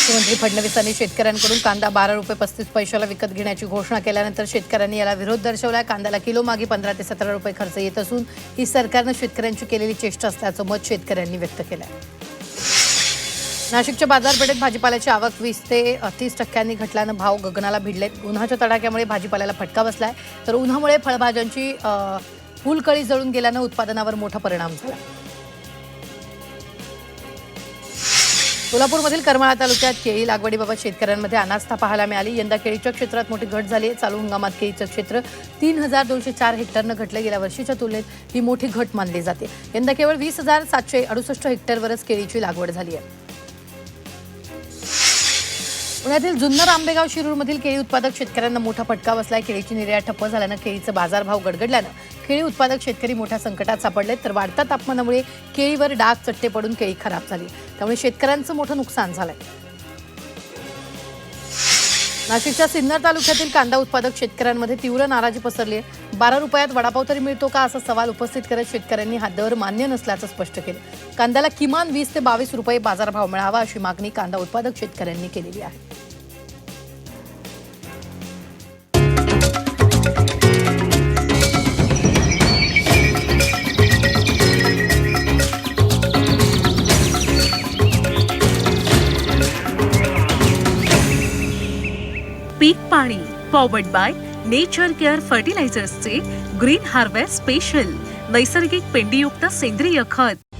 मुख्यमंत्री फडणवीसांनी शेतकऱ्यांकडून कांदा 12 रुपये 35 पैशाला विकत घेण्याची घोषणा केल्यानंतर शेतकऱ्यांनी याला विरोध दर्शवला। कांद्याला किलो मागे 15 ते 17 रुपये खर्च येत असून ही सरकारने शेतकऱ्यांची केलेली चेष्टा असल्याचं मत शेतकऱ्यांनी व्यक्त केलं आहे। नाशिकच्या बाजारपेठेत भाजीपाल्याची आवक 20 ते 30% घटल्यानं भाव गगनाला भिडलेत। उन्हाच्या तडाख्यामुळे भाजीपाल्याला फटका बसलाय, तर उन्हामुळे फळभाज्यांची फुलकळी जळून गेल्यानं उत्पादनावर मोठा परिणाम झाला। सोलापूरमधील करमाळा तालुक्यात केळी लागवडीबाबत शेतकऱ्यांमध्ये अनास्था पाहायला मिळाली। यंदा केळीच्या क्षेत्रात मोठी घट झाली आहे। चालू हंगामात केळीचं क्षेत्र 3204 हेक्टरनं घटलं। गेल्या वर्षीच्या तुलनेत ही मोठी घट मानली जाते। यंदा केवळ 20,768 हेक्टरवरच केळीची लागवड झाली आहे। पुण्यातील जुन्नर आंबेगाव शिरूरमधील केळी उत्पादक शेतकऱ्यांना मोठा फटका बसलाय। केळीची निर्यात ठप्प झाल्यानं केळीचे बाजारभाव गडगडल्यानं केळी उत्पादक शेतकरी मोठ्या संकटात सापडलेत, तर वाढत्या तापमानामुळे केळीवर डाग चट्टे पडून केळी खराब झाली, त्यामुळे शेतकऱ्यांचं मोठं नुकसान झालंय। नाशिकच्या सिन्नर तालुक्यातील कांदा उत्पादक शेतकऱ्यांमध्ये तीव्र नाराजी पसरली आहे। 12 रुपयात वडापाव तरी मिळतो का असा सवाल उपस्थित करत शेतकऱ्यांनी हा दर मान्य नसल्याचं स्पष्ट केलं। कांद्याला किमान 20 ते 22 रुपये बाजारभाव मिळावा अशी मागणी कांदा उत्पादक शेतकऱ्यांनी केलेली आहे। पीक पाणी पॉवर्ड बाय नेचर केअर फर्टिलायझर्सचे ग्रीन हार्वेस्ट स्पेशल नैसर्गिक पेंडीयुक्त सेंद्रिय खत।